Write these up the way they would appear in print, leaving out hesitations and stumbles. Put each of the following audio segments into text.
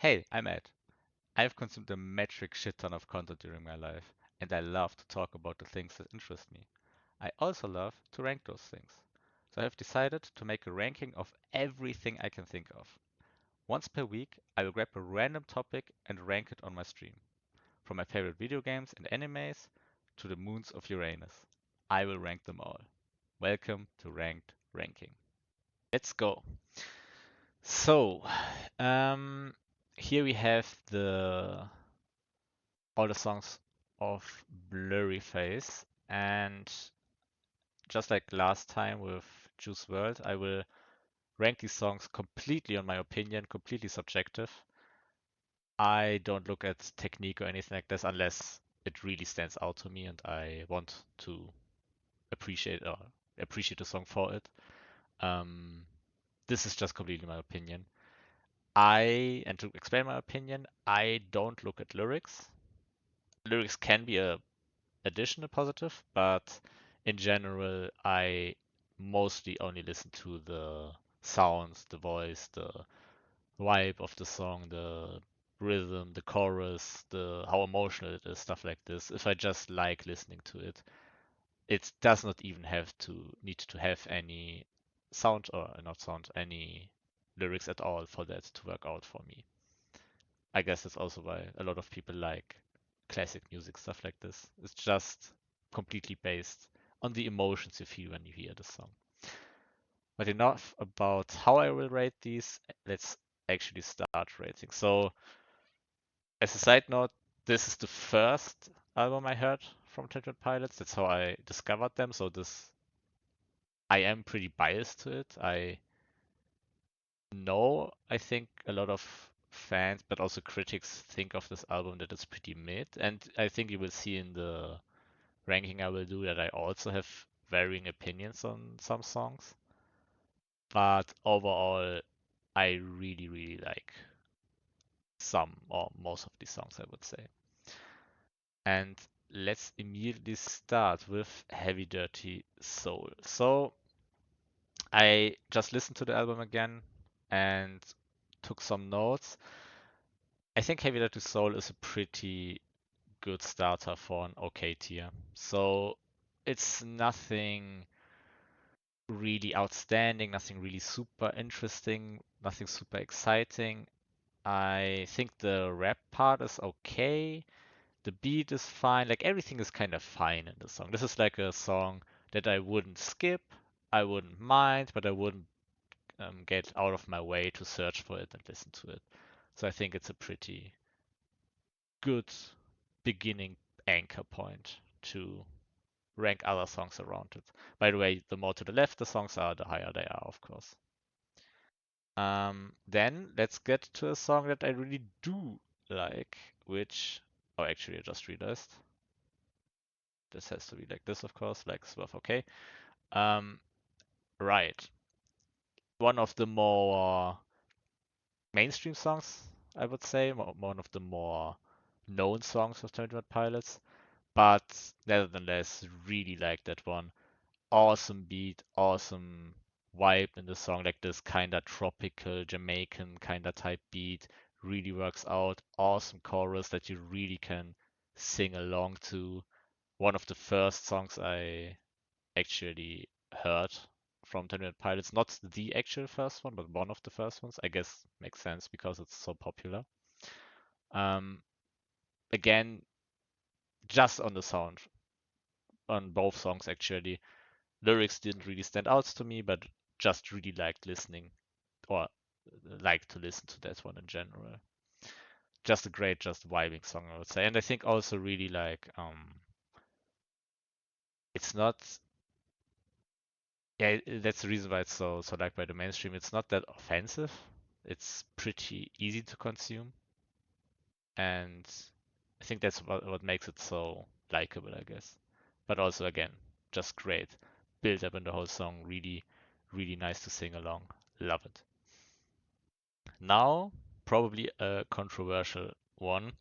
Hey, I'm Ed. I've consumed a metric shit ton of content during my life, and I love to talk about the things that interest me. I also love to rank those things. So I have decided to make a ranking of everything I can think of. Once per week, I will grab a random topic and rank it on my stream. From my favorite video games and animes to the moons of Uranus. I will rank them all. Welcome to Ranked Ranking. Let's go. So, um, here we have all the songs of Blurryface, and just like last time with Juice WRLD, I will rank these songs completely on my opinion, completely subjective. I don't look at technique or anything like this unless it really stands out to me and I want to appreciate the song for it. Um, this is just completely my opinion. And to explain my opinion, I don't look at lyrics. Lyrics can be a additional positive, but in general, I mostly only listen to the sounds, the voice, the vibe of the song, the rhythm, the chorus, the how emotional it is, stuff like this. If I just like listening to it, it does not even have to need to have any sound or not sound, any lyrics at all for that to work out for me. I guess that's also why a lot of people like classic music, stuff like this. It's just completely based on the emotions you feel when you hear the song. But enough about how I will rate these. Let's actually start rating. So, as a side note, this is the first album I heard from Ted Pilots. That's how I discovered them. So I am pretty biased to it. I think a lot of fans, but also critics, think of this album that it's pretty mid. And I think you will see in the ranking I will do that I also have varying opinions on some songs. But overall, I really, really like some or most of these songs, I would say. And let's immediately start with Heavy Dirty Soul. So I just listened to the album again and took some notes. I think Heavy Dirty Soul is a pretty good starter for an okay tier. So it's nothing really outstanding, nothing really super interesting, nothing super exciting. I think the rap part is okay. The beat is fine. Like everything is kind of fine in the song. This is like a song that I wouldn't skip, I wouldn't mind, but I wouldn't get out of my way to search for it and listen to it. So I think it's a pretty good beginning anchor point to rank other songs around it. By the way, the more to the left the songs are, the higher they are, of course. Then let's get to a song that I really do like, which, oh, actually, I just realized this has to be like this, of course, like Swerve OK. Um, right. One of the more mainstream songs, I would say, one of the more known songs of 21 Pilots, but nevertheless, really like that one. Awesome beat, awesome vibe in the song, like this kinda tropical Jamaican kinda type beat. Really works out. Awesome chorus that you really can sing along to. One of the first songs I actually heard from 21 Pilots. Not the actual first one, but one of the first ones. I guess makes sense because it's so popular. Um, Again, just on the sound, on both songs actually. Lyrics didn't really stand out to me, but just really liked listening or like to listen to that one in general. Just a great, just vibing song, I would say. And I think also really like it's not yeah, that's the reason why it's so liked by the mainstream. It's not that offensive. It's pretty easy to consume. And I think that's what makes it so likable, I guess. But also again, just great. Build up in the whole song, really, really nice to sing along. Love it. Now, probably a controversial one.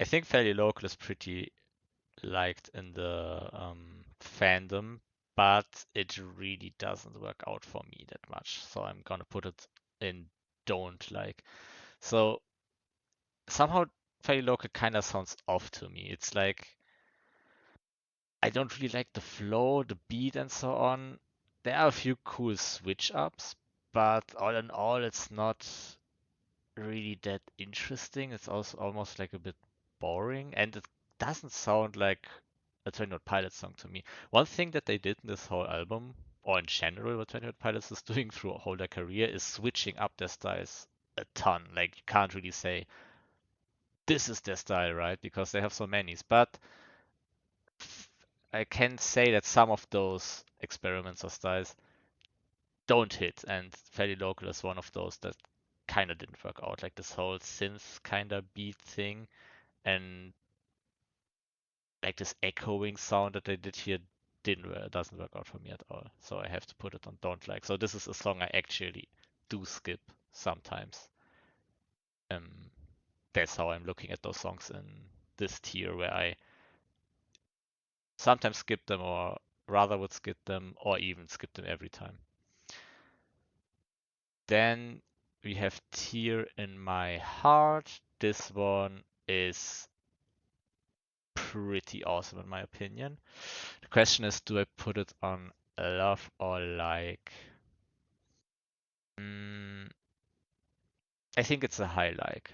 I think Fairly Local is pretty liked in the fandom, but it really doesn't work out for me that much. So I'm gonna put it in don't like. So somehow Fairly Local kind of sounds off to me. It's like I don't really like the flow, the beat, and so on. There are a few cool switch ups, but all in all, it's not really that interesting. It's also almost like a bit boring, and it doesn't sound like a 20 Pilots song to me. One thing that they did in this whole album, or in general, what 20 Pilots is doing throughout their career, is switching up their styles a ton. Like, you can't really say this is their style, right? Because they have so many. But I can say that some of those experiments or styles don't hit, and Fairly Local is one of those that kind of didn't work out. Like this whole synth kind of beat thing, and like this echoing sound that they did here doesn't work out for me at all. So I have to put it on don't like. So this is a song I actually do skip sometimes. Um, that's how I'm looking at those songs in this tier, where I sometimes skip them, or rather would skip them, or even skip them every time. Then we have Tear in My Heart. This one is pretty awesome in my opinion. The question is, do I put it on love or like? Mm, I think it's a high like.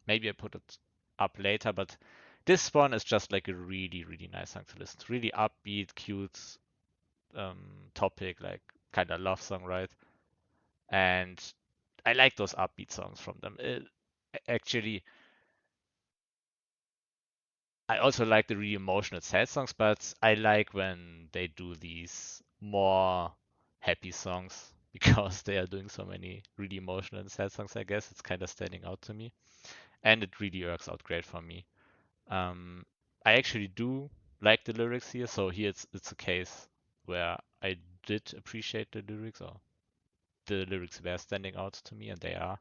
Maybe I put it up later, but this one is just like a really, really nice song to listen to. Really upbeat, cute topic, like kind of love song, right? And I like those upbeat songs from them. Actually, I also like the really emotional sad songs, but I like when they do these more happy songs because they are doing so many really emotional and sad songs, I guess. It's kind of standing out to me. And it really works out great for me. Um, I actually do like the lyrics here, so here it's a case where I did appreciate the lyrics, or the lyrics were standing out to me, and they are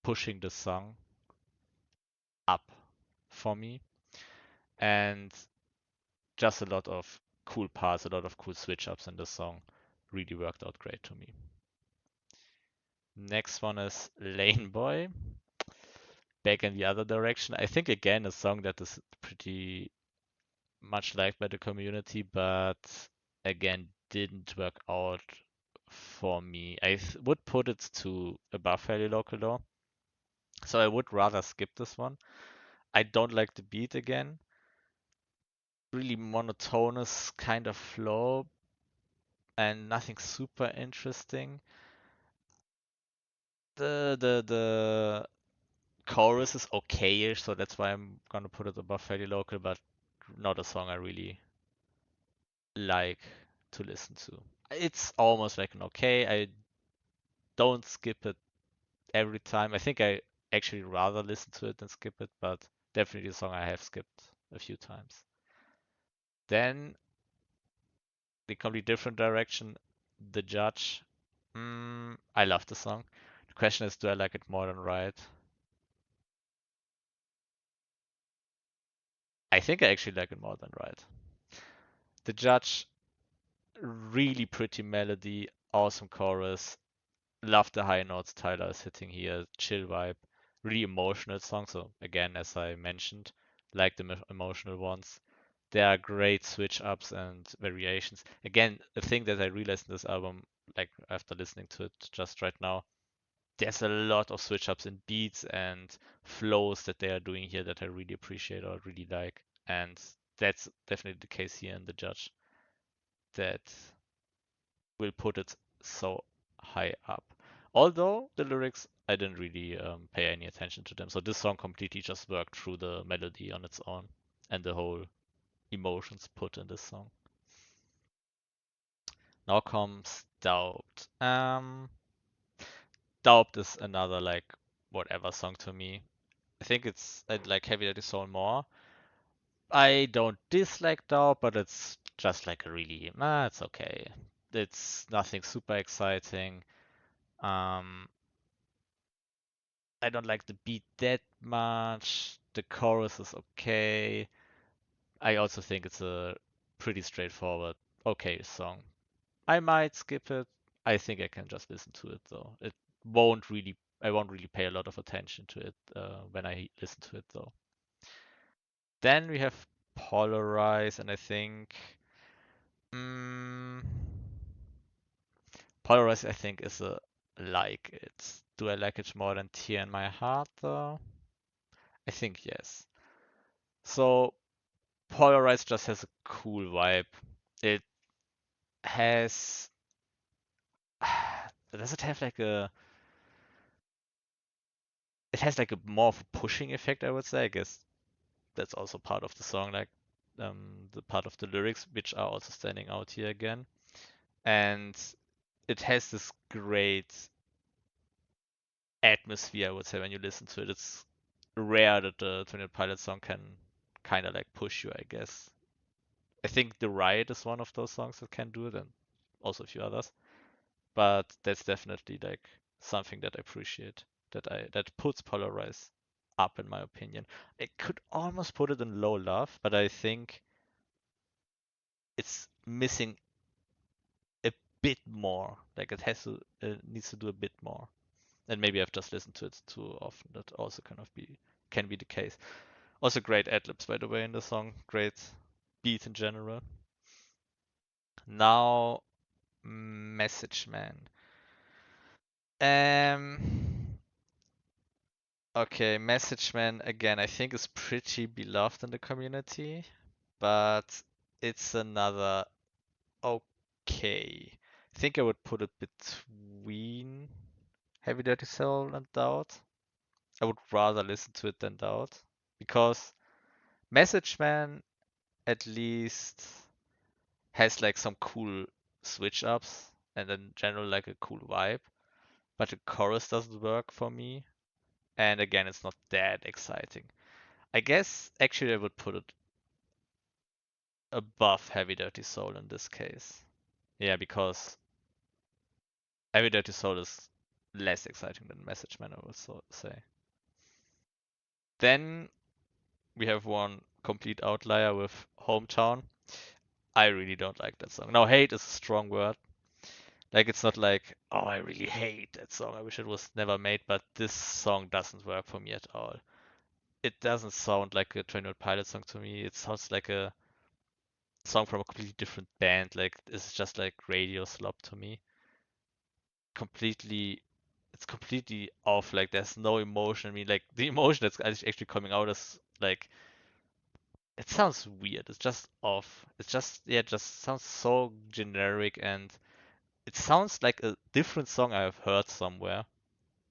pushing the song up for me. And just a lot of cool parts, a lot of cool switch ups in the song. Really worked out great to me. Next one is Lane Boy. Back in the other direction. I think again a song that is pretty much liked by the community, but again didn't work out for me. I would put it to above Fairly Local though. So I would rather skip this one. I don't like the beat again. Really monotonous kind of flow and nothing super interesting. The chorus is okay-ish, so that's why I'm gonna put it above Fairly Local, but not a song I really like to listen to. It's almost like an okay. I don't skip it every time. I think I actually rather listen to it than skip it, but definitely a song I have skipped a few times. Then the complete different direction, The Judge. I love the song. The question is, do I like it more than Riot? I think I actually like it more than Riot. The Judge, really pretty melody, awesome chorus. Love the high notes Tyler is hitting here, chill vibe, really emotional song. So again, as I mentioned, like the emotional ones. There are great switch ups and variations. Again, a thing that I realized in this album, like after listening to it just right now, there's a lot of switch ups in beats and flows that they are doing here that I really appreciate or really like. And that's definitely the case here in The Judge, that will put it so high up. Although the lyrics, I didn't really pay any attention to them. So this song completely just worked through the melody on its own and the whole emotions put in this song. Now comes Doubt. Doubt is another like whatever song to me. I think I'd like Heavy Daddy Soul more. I don't dislike Doubt, but it's just like a really, it's okay. It's nothing super exciting. Um, I don't like the beat that much. The chorus is okay. I also think it's a pretty straightforward, okay song. I might skip it. I think I can just listen to it though. It won't really I won't really pay a lot of attention to it when I listen to it though. Then we have Polarize, and I think mm, Polarize I think is a like it. Do I like it more than Tear in My Heart though? I think yes. So Polarize just has a cool vibe. It has does it have like a it has like a more of a pushing effect, I would say. I guess that's also part of the song, like the part of the lyrics, which are also standing out here again. And it has this great atmosphere, I would say, when you listen to it. It's rare that the 21 Pilot song can kind of like push you, I guess. I think The Riot is one of those songs that can do it, and also a few others. But that's definitely like something that I appreciate. That puts Polarize up in my opinion. I could almost put it in Low Love, but I think it's missing a bit more. Like it needs to do a bit more. And maybe I've just listened to it too often. That also can be the case. Also great ad-libs by the way in the song. Great beat in general. Now Message Man. Um okay, Message Man again I think is pretty beloved in the community, but it's another okay. I think I would put it between Heavy Dirty Soul and Doubt. I would rather listen to it than Doubt because Message Man at least has like some cool switch ups and in general like a cool vibe, but the chorus doesn't work for me. And again, it's not that exciting. I guess actually I would put it above Heavy Dirty Soul in this case. Yeah, because Heavy Dirty Soul is less exciting than Message Man, I would say. Then we have one complete outlier with Hometown. I really don't like that song. Now, hate is a strong word. Like, it's not like, oh, I really hate that song. I wish it was never made, but this song doesn't work for me at all. It doesn't sound like a 21 Pilot song to me. It sounds like a song from a completely different band. Like, it's just like radio slop to me. Completely, it's completely off. Like, there's no emotion. I mean, like, the emotion that's actually coming out is like, it sounds weird. It's just off. It's just, yeah, it just sounds so generic and it sounds like a different song I have heard somewhere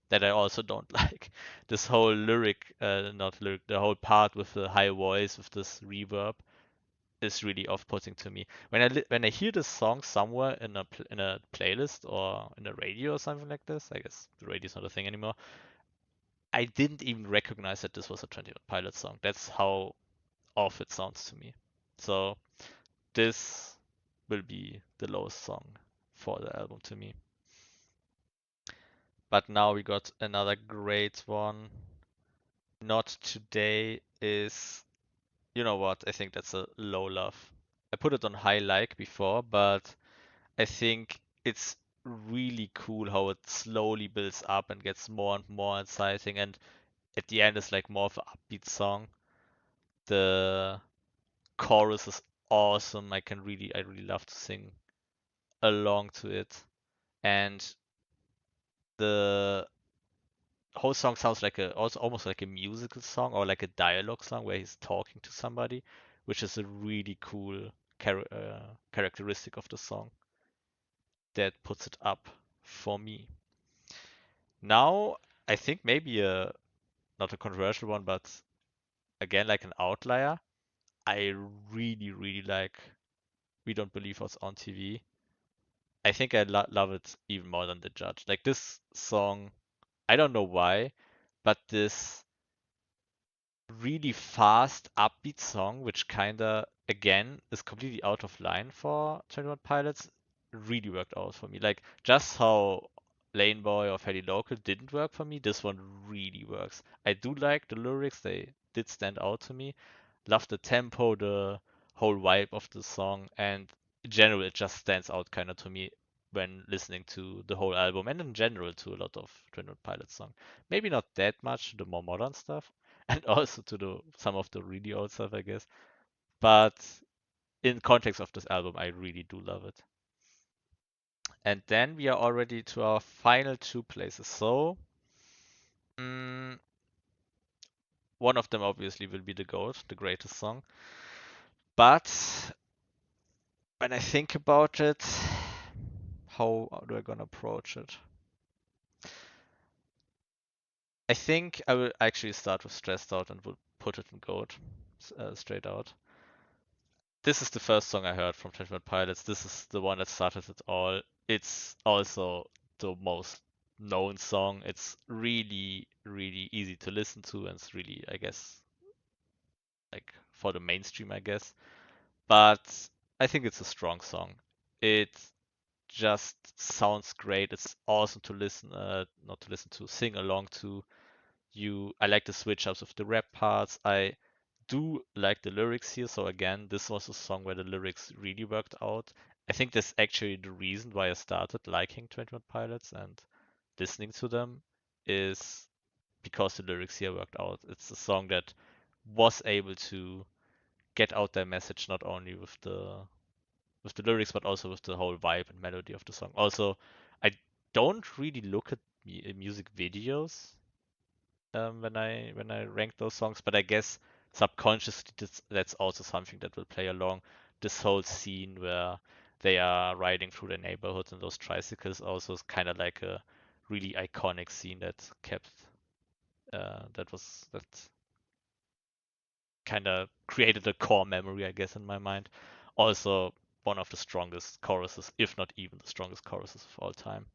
that I also don't like. This whole not lyric, the whole part with the high voice with this reverb is really off-putting to me. When I hear this song somewhere in a playlist or in a radio or something like this, I guess the radio is not a thing anymore. I didn't even recognize that this was a 21 Pilot song. That's how off it sounds to me. So this will be the lowest song for the album to me. But now we got another great one. Not Today is, you know what? I think that's a low love. I put it on high like before, but I think it's really cool how it slowly builds up and gets more and more exciting, and at the end it's like more of an upbeat song. The chorus is awesome. I really love to sing along to it, and the whole song sounds like also almost like a musical song or like a dialogue song where he's talking to somebody, which is a really cool characteristic of the song that puts it up for me. Now, I think maybe a not a controversial one, but again like an outlier. I really really like We Don't Believe Us on TV. I think I love it even more than The Judge. Like this song, I don't know why, but this really fast, upbeat song, which kinda again is completely out of line for 21 Pilots, really worked out for me. Like just how Lane Boy or Fairly Local didn't work for me, this one really works. I do like the lyrics, they did stand out to me. Love the tempo, the whole vibe of the song, and in general it just stands out kinda to me when listening to the whole album and in general to a lot of 21 Pilots song. Maybe not that much to the more modern stuff, and also to the some of the really old stuff, I guess. But in context of this album, I really do love it. And then we are already to our final two places. So mm, one of them obviously will be the GOAT, the greatest song. But when I think about it, how do I gonna approach it? I think I will actually start with Stressed Out and will put it in GOAT straight out. This is the first song I heard from 21 Pilots. This is the one that started it all. It's also the most known song. It's really, really easy to listen to, and it's really, I guess, like for the mainstream, I guess. But I think it's a strong song. It just sounds great. It's awesome to listen, not to listen to, sing along to. I like the switch ups of the rap parts. I do like the lyrics here. So again, this was a song where the lyrics really worked out. I think that's actually the reason why I started liking 21 Pilots and listening to them is because the lyrics here worked out. It's a song that was able to get out their message not only with the lyrics but also with the whole vibe and melody of the song. Also, I don't really look at music videos when I rank those songs, but I guess subconsciously that's also something that will play along. This whole scene where they are riding through the neighborhoods and those tricycles also is kind of like a really iconic scene that kept that kind of created a core memory, I guess, in my mind. Also, one of the strongest choruses, if not even the strongest choruses of all time.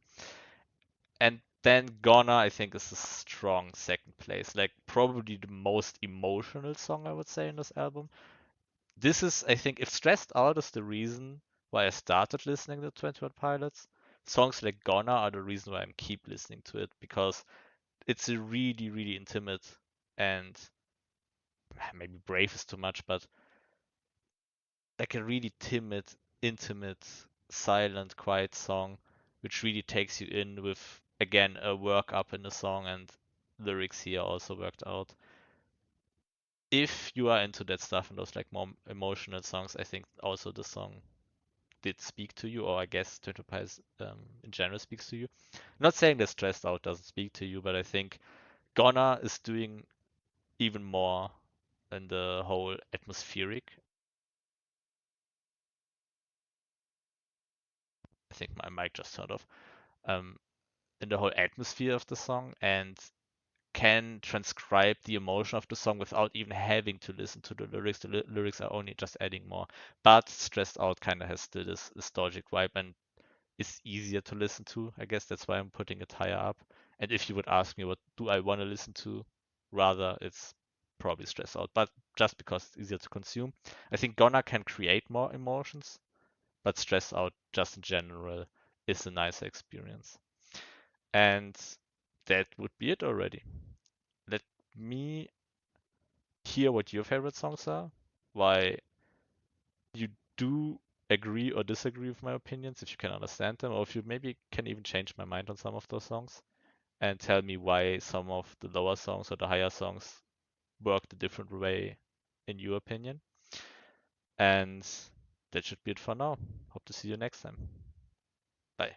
And then Gonna, I think, is a strong second place. Like, probably the most emotional song, I would say, in this album. This is, I think, if Stressed Out is the reason why I started listening to 21 Pilots, songs like Gonna are the reason why I keep listening to it because it's a really, really intimate and maybe brave is too much, but like a really timid, intimate, silent, quiet song, which really takes you in with again a work up in the song and lyrics here also worked out. If you are into that stuff and those like more emotional songs, I think also the song did speak to you, or I guess Twenty Pies in general speaks to you. I'm not saying that Stressed Out doesn't speak to you, but I think Gonna is doing even more in the whole atmospheric. I think my mic just turned off. Um, in the whole atmosphere of the song and can transcribe the emotion of the song without even having to listen to the lyrics. The lyrics are only just adding more. But Stressed Out kind of has still this nostalgic vibe and is easier to listen to. I guess that's why I'm putting it higher up. And if you would ask me what do I want to listen to, rather it's probably Stressed Out. But just because it's easier to consume. I think Gonna can create more emotions, but Stressed Out just in general is a nicer experience. And that would be it already. Let me hear what your favorite songs are, why you do agree or disagree with my opinions, if you can understand them, or if you maybe can even change my mind on some of those songs, and tell me why some of the lower songs or the higher songs worked a different way in your opinion. And that should be it for now. Hope to see you next time. Bye.